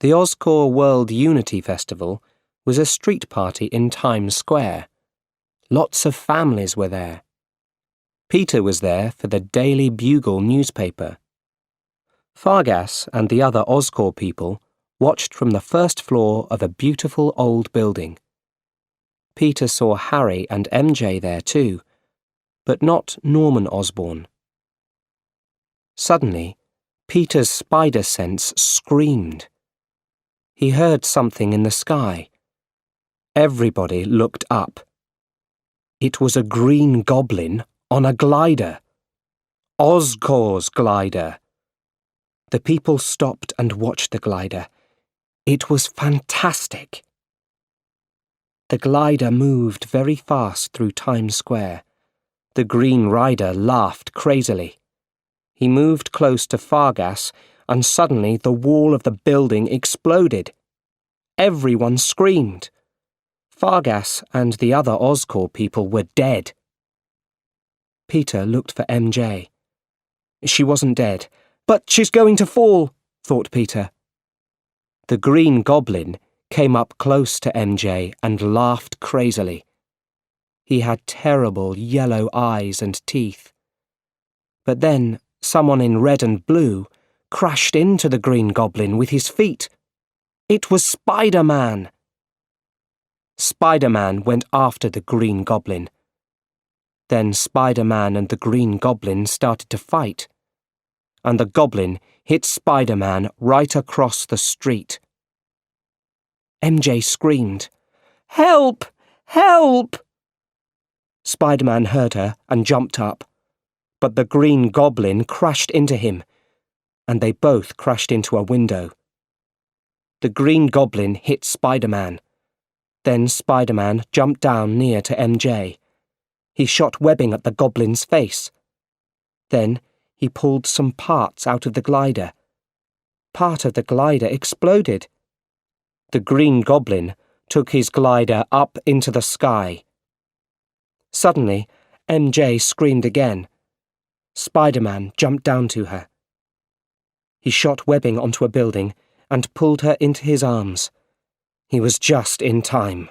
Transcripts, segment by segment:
The Oscorp World Unity Festival was a street party in Times Square. Lots of families were there. Peter was there for the Daily Bugle newspaper. Fargas and the other Oscorp people watched from the first floor of a beautiful old building. Peter saw Harry and MJ there too, but not Norman Osborn. Suddenly, Peter's spider sense screamed. He heard something in the sky. Everybody looked up. It was a green goblin on a glider. Oscorp's glider. The people stopped and watched the glider. It was fantastic. The glider moved very fast through Times Square. The Green Rider laughed crazily. He moved close to Fargas, and suddenly the wall of the building exploded. Everyone screamed. Fargas and the other Oscorp people were dead. Peter looked for MJ. She wasn't dead. But she's going to fall, thought Peter. The Green Goblin came up close to MJ and laughed crazily. He had terrible yellow eyes and teeth. But then someone in red and blue crashed into the Green Goblin with his feet. It was Spider-Man. Spider-Man went after the Green Goblin. Then Spider-Man and the Green Goblin started to fight, and the Goblin hit Spider-Man right across the street. MJ screamed, "Help! Help!" Spider-Man heard her and jumped up, but the Green Goblin crashed into him, and they both crashed into a window. The Green Goblin hit Spider-Man. Then Spider-Man jumped down near to MJ. He shot webbing at the Goblin's face. Then he pulled some parts out of the glider. Part of the glider exploded. The Green Goblin took his glider up into the sky. Suddenly, MJ screamed again. Spider-Man jumped down to her. He shot webbing onto a building and pulled her into his arms. He was just in time.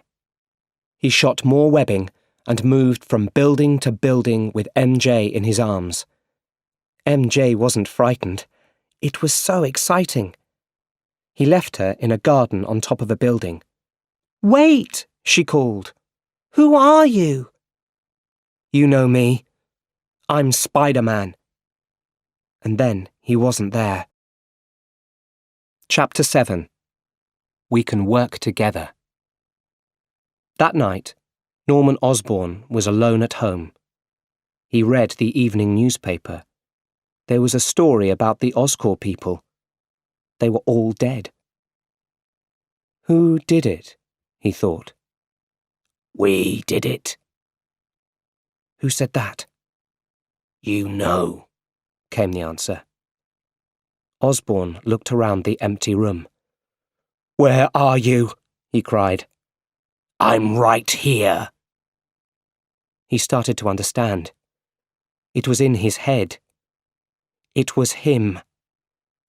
He shot more webbing and moved from building to building with MJ in his arms. MJ wasn't frightened. It was so exciting. He left her in a garden on top of a building. "Wait!" she called. "Who are you?" "You know me. I'm Spider-Man." And then he wasn't there. Chapter 7. We Can Work Together. That night, Norman Osborn was alone at home. He read the evening newspaper. There was a story about the Oscorp people. They were all dead. Who did it? He thought. We did it. Who said that? You know, came the answer. Osborn looked around the empty room. Where are you? He cried. I'm right here. He started to understand. It was in his head. It was him.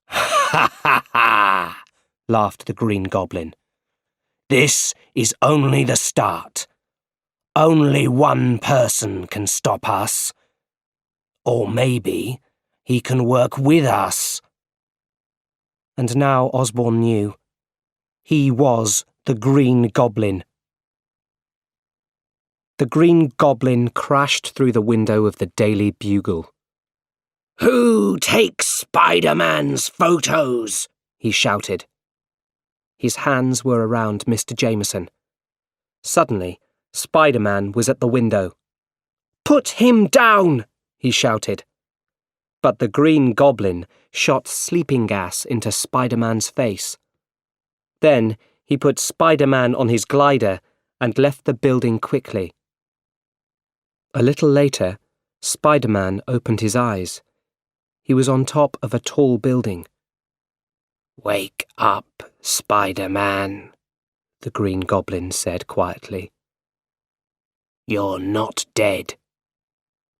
Ha ha ha! Laughed the Green Goblin. This is only the start. Only one person can stop us. Or maybe he can work with us. And now Osborn knew. He was the Green Goblin. The Green Goblin crashed through the window of the Daily Bugle. Who takes Spider-Man's photos? He shouted. His hands were around Mr. Jameson. Suddenly, Spider-Man was at the window. Put him down! He shouted. But the Green Goblin shot sleeping gas into Spider-Man's face. Then he put Spider-Man on his glider and left the building quickly. A little later, Spider-Man opened his eyes. He was on top of a tall building. Wake up, Spider-Man, the Green Goblin said quietly. You're not dead,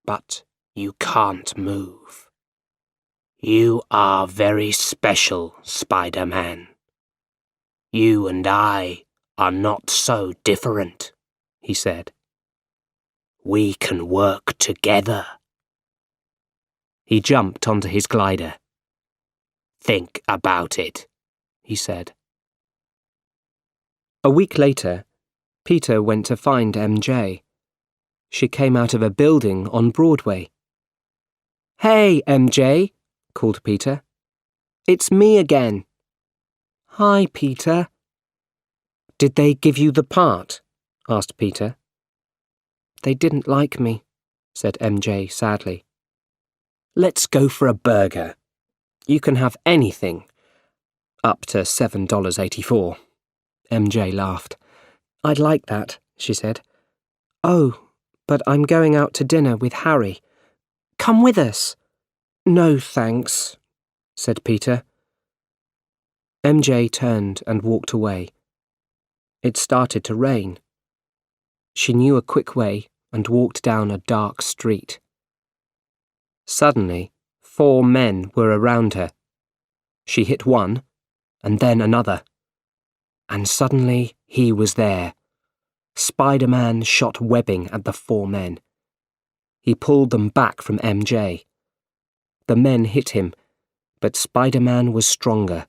but you can't move. You are very special, Spider-Man. You and I are not so different, he said. We can work together. He jumped onto his glider. Think about it, he said. A week later, Peter went to find MJ. She came out of a building on Broadway. Hey, MJ, called Peter. It's me again. Hi, Peter. Did they give you the part? Asked Peter. They didn't like me, said MJ sadly. Let's go for a burger. You can have anything. Up to $7.84. MJ laughed. I'd like that, she said. Oh, but I'm going out to dinner with Harry. Come with us. No, thanks, said Peter. MJ turned and walked away. It started to rain. She knew a quick way and walked down a dark street. Suddenly, 4 men were around her. She hit one, and then another. And suddenly he was there. Spider-Man shot webbing at the 4 men. He pulled them back from MJ. The men hit him, but Spider-Man was stronger.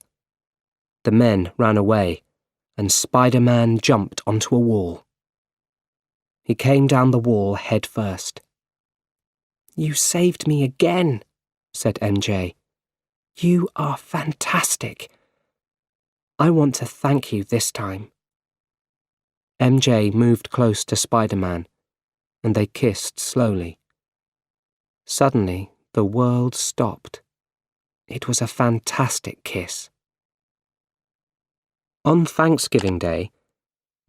The men ran away, and Spider-Man jumped onto a wall. He came down the wall head first. You saved me again, said MJ. You are fantastic. I want to thank you this time. MJ moved close to Spider-Man, and they kissed slowly. Suddenly, the world stopped. It was a fantastic kiss. On Thanksgiving Day,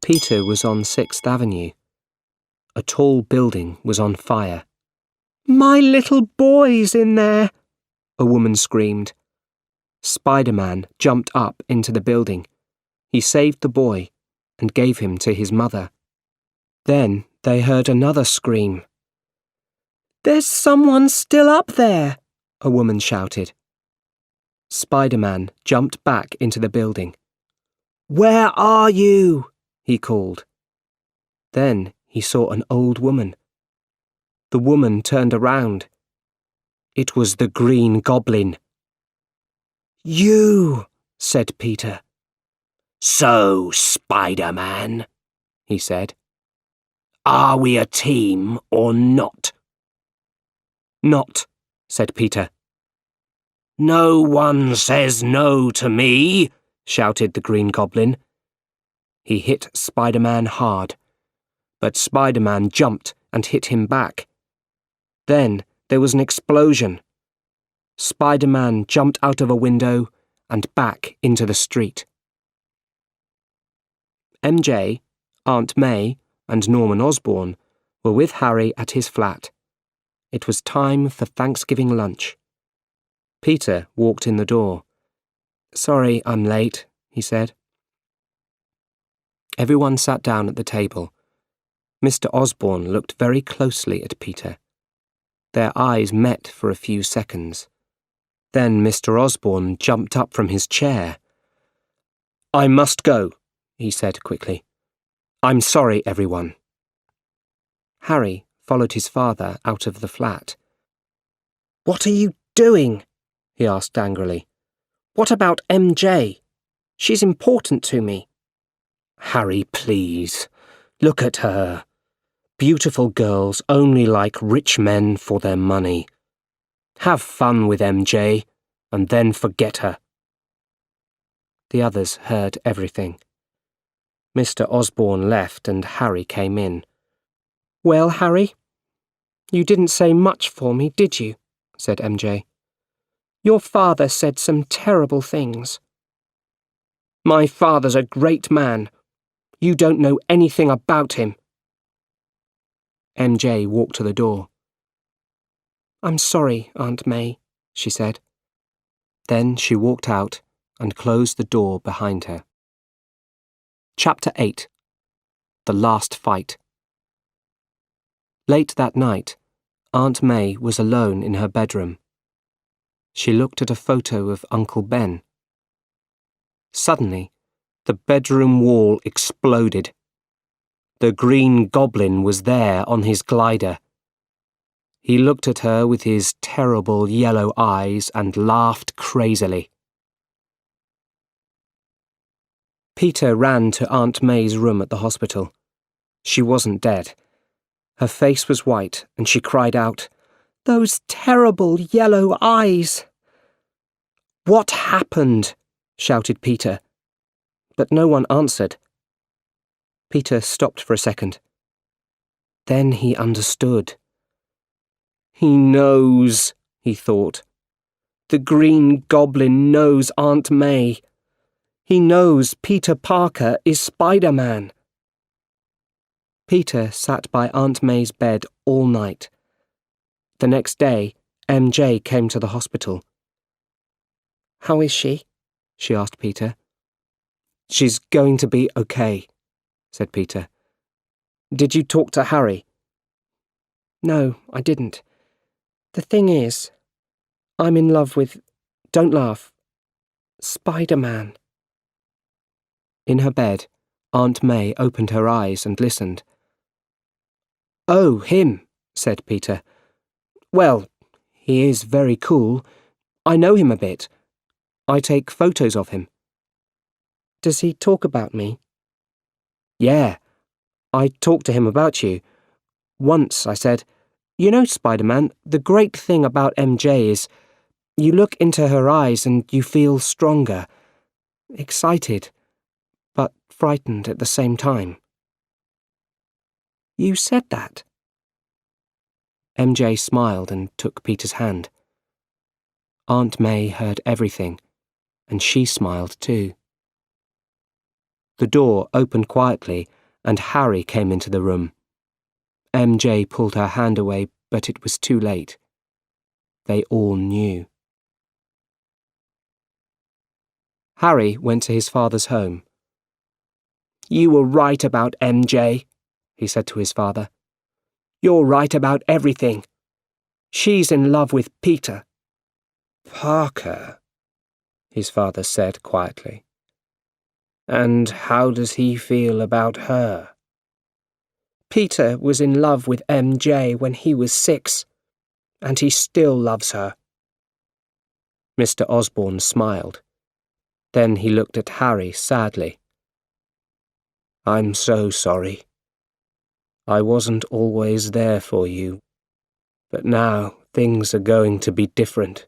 Peter was on 6th Avenue. A tall building was on fire. My little boy's in there, a woman screamed. Spider-Man jumped up into the building. He saved the boy and gave him to his mother. Then they heard another scream. There's someone still up there, a woman shouted. Spider-Man jumped back into the building. Where are you? He called. Then he saw an old woman. The woman turned around. It was the Green Goblin. You, said Peter. So, Spider-Man, he said. Are we a team or not? Not, said Peter. No one says no to me, shouted the Green Goblin. He hit Spider-Man hard, but Spider-Man jumped and hit him back. Then there was an explosion. Spider-Man jumped out of a window and back into the street. MJ, Aunt May, and Norman Osborn were with Harry at his flat. It was time for Thanksgiving lunch. Peter walked in the door. Sorry, I'm late, he said. Everyone sat down at the table. Mr. Osborn looked very closely at Peter. Their eyes met for a few seconds. Then Mr. Osborn jumped up from his chair. I must go, he said quickly. I'm sorry, everyone. Harry followed his father out of the flat. What are you doing? He asked angrily. What about MJ? She's important to me. Harry, please. Look at her. Beautiful girls only like rich men for their money. Have fun with MJ, and then forget her. The others heard everything. Mr. Osborn left and Harry came in. Well, Harry, you didn't say much for me, did you? Said MJ. Your father said some terrible things. My father's a great man. You don't know anything about him. MJ walked to the door. I'm sorry, Aunt May, she said. Then she walked out and closed the door behind her. Chapter 8. The Last Fight. Late that night, Aunt May was alone in her bedroom. She looked at a photo of Uncle Ben. Suddenly, The bedroom wall exploded. The Green Goblin was there on his glider. He looked at her with his terrible yellow eyes and laughed crazily. Peter ran to Aunt May's room at the hospital. She wasn't dead. Her face was white, and she cried out, "Those terrible yellow eyes!" "What happened?" shouted Peter. But no one answered. Peter stopped for a second. Then he understood. "He knows," he thought. "The Green Goblin knows Aunt May. He knows Peter Parker is Spider-Man." Peter sat by Aunt May's bed all night. The next day, MJ came to the hospital. "How is she?" she asked Peter. "She's going to be okay," said Peter. "Did you talk to Harry?" "No, I didn't. The thing is, I'm in love with, don't laugh, Spider-Man." In her bed, Aunt May opened her eyes and listened. "Oh, him," said Peter. "Well, he is very cool. I know him a bit. I take photos of him." "Does he talk about me?" "Yeah, I talked to him about you. Once I said, 'You know, Spider-Man, the great thing about MJ is you look into her eyes and you feel stronger, excited, but frightened at the same time.'" "You said that?" MJ smiled and took Peter's hand. Aunt May heard everything, and she smiled too. The door opened quietly, and Harry came into the room. MJ pulled her hand away, but it was too late. They all knew. Harry went to his father's home. "You were right about MJ," he said to his father. "You're right about everything. She's in love with Peter." "Parker," his father said quietly. "And how does he feel about her?" "Peter was in love with MJ when he was 6, and he still loves her." Mr. Osborne smiled. Then he looked at Harry sadly. "I'm so sorry. I wasn't always there for you, but now things are going to be different.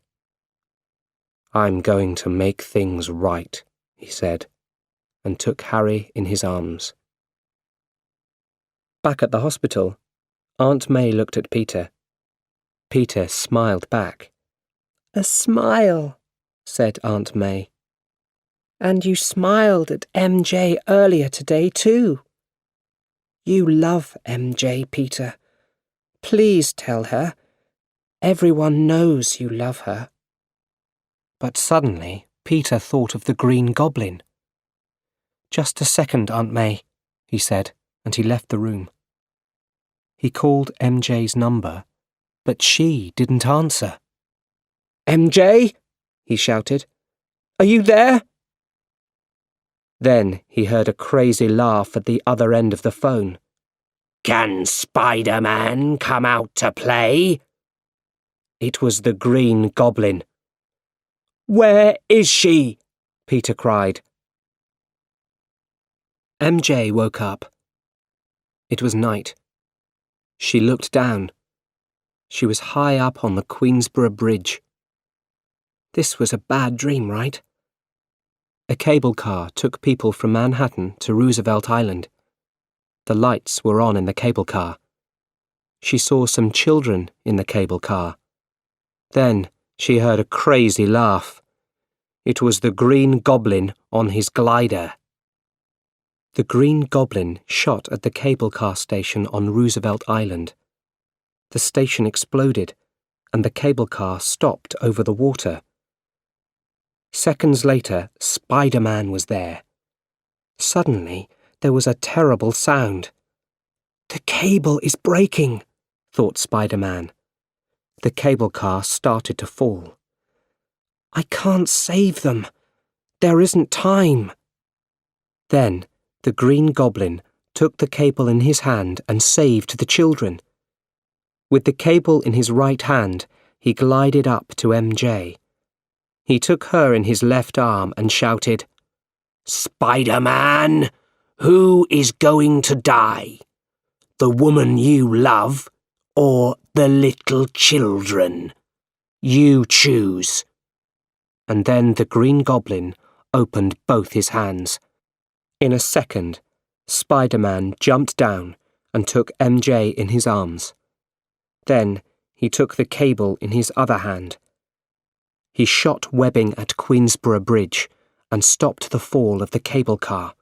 I'm going to make things right," he said, and took Harry in his arms. Back at the hospital, Aunt May looked at Peter. Peter smiled back. "A smile," said Aunt May. "And you smiled at MJ earlier today too. You love MJ, Peter. Please tell her. Everyone knows you love her." But suddenly, Peter thought of the Green Goblin. "Just a second, Aunt May," he said, and he left the room. He called MJ's number, but she didn't answer. "MJ?" he shouted. "Are you there?" Then he heard a crazy laugh at the other end of the phone. "Can Spider-Man come out to play?" It was the Green Goblin. "Where is she?" Peter cried. MJ woke up. It was night. She looked down. She was high up on the Queensborough Bridge. This was a bad dream, right? A cable car took people from Manhattan to Roosevelt Island. The lights were on in the cable car. She saw some children in the cable car. Then she heard a crazy laugh. It was the Green Goblin on his glider. The Green Goblin shot at the cable car station on Roosevelt Island. The station exploded, and the cable car stopped over the water. Seconds later, Spider-Man was there. Suddenly, there was a terrible sound. "The cable is breaking," thought Spider-Man. The cable car started to fall. "I can't save them. There isn't time." Then the Green Goblin took the cable in his hand and saved the children. With the cable in his right hand, he glided up to MJ. He took her in his left arm and shouted, "Spider-Man, who is going to die? The woman you love or the little children? You choose." And then the Green Goblin opened both his hands. In a second, Spider-Man jumped down and took MJ in his arms. Then he took the cable in his other hand. He shot webbing at Queensborough Bridge and stopped the fall of the cable car.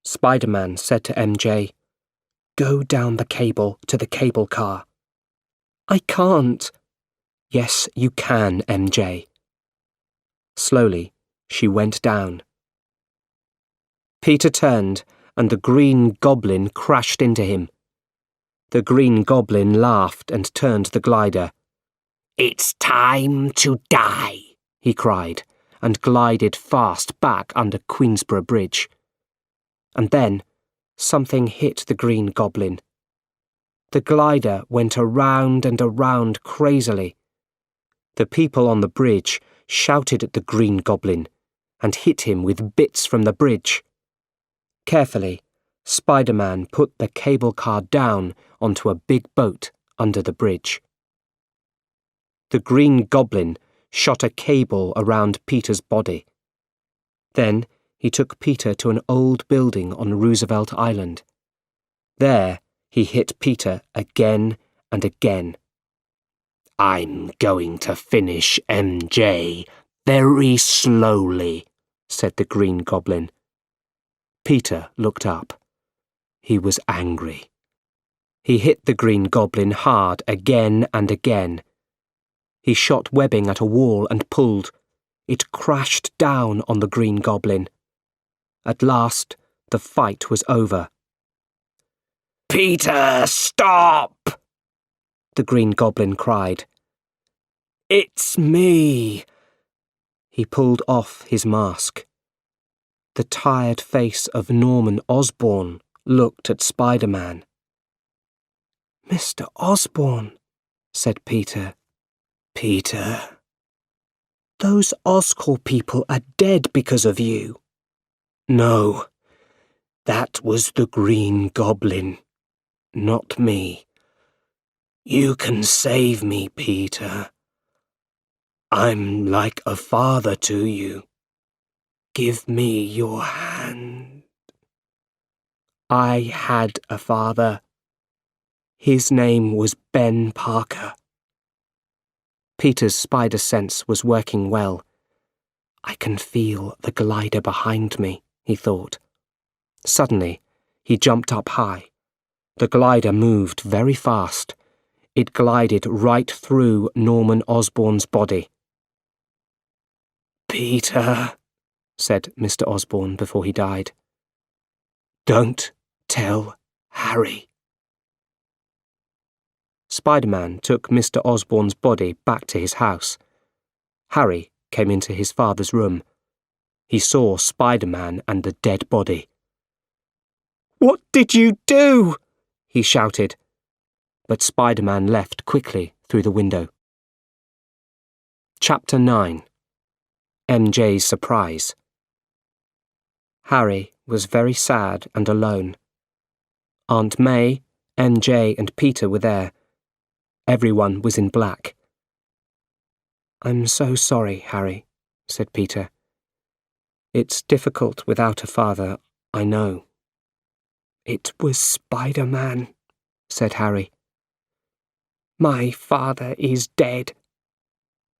Spider-Man said to MJ, "Go down the cable to the cable car." "I can't." "Yes, you can, MJ." Slowly, she went down. Peter turned, and the Green Goblin crashed into him. The Green Goblin laughed and turned the glider. "It's time to die," he cried, and glided fast back under Queensborough Bridge. And then something hit the Green Goblin. The glider went around and around crazily. The people on the bridge shouted at the Green Goblin and hit him with bits from the bridge. Carefully, Spider-Man put the cable car down onto a big boat under the bridge. The Green Goblin shot a cable around Peter's body. Then he took Peter to an old building on Roosevelt Island. There he hit Peter again and again. "I'm going to finish MJ very slowly," said the Green Goblin. Peter looked up. He was angry. He hit the Green Goblin hard again and again. He shot webbing at a wall and pulled. It crashed down on the Green Goblin. At last, the fight was over. "Peter, stop!" the Green Goblin cried. "It's me." He pulled off his mask. The tired face of Norman Osborn looked at Spider-Man. "Mr. Osborn," said Peter. "Peter, those Oscorp people are dead because of you." "No, that was the Green Goblin, not me. You can save me, Peter. I'm like a father to you. Give me your hand." "I had a father. His name was Ben Parker." Peter's spider sense was working well. "I can feel the glider behind me," he thought. Suddenly, he jumped up high. The glider moved very fast. It glided right through Norman Osborn's body. "Peter," said Mr. Osborn before he died, "don't tell Harry." Spider-Man took Mr. Osborn's body back to his house. Harry came into his father's room. He saw Spider-Man and the dead body. "What did you do?" he shouted. But Spider-Man left quickly through the window. Chapter 9. MJ's Surprise. Harry was very sad and alone. Aunt May, MJ and Peter were there. Everyone was in black. "I'm so sorry, Harry," said Peter. "It's difficult without a father, I know." "It was Spider-Man," said Harry. "My father is dead,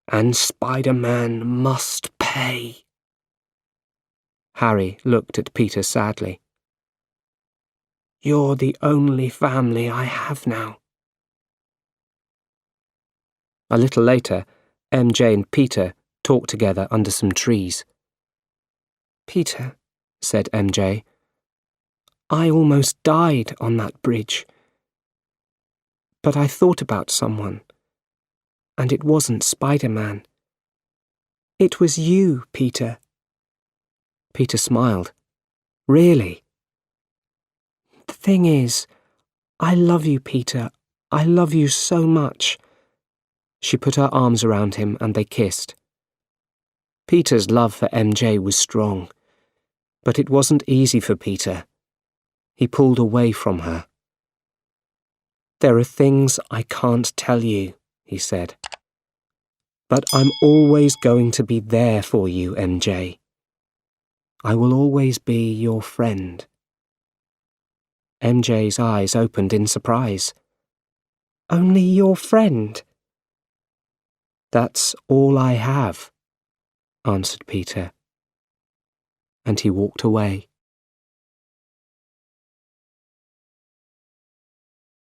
and Spider-Man must pay." Harry looked at Peter sadly. "You're the only family I have now." A little later, MJ and Peter talked together under some trees. "Peter," said MJ, "I almost died on that bridge. But I thought about someone, and it wasn't Spider-Man. It was you, Peter." Peter smiled. Really? The thing is, I love you, Peter. I love you so much. She put her arms around him and they kissed. Peter's love for MJ was strong, but it wasn't easy for Peter. He pulled away from her. "There are things I can't tell you," he said. "But I'm always going to be there for you, MJ. I will always be your friend." MJ's eyes opened in surprise. "Only your friend?" "That's all I have," answered Peter, and he walked away.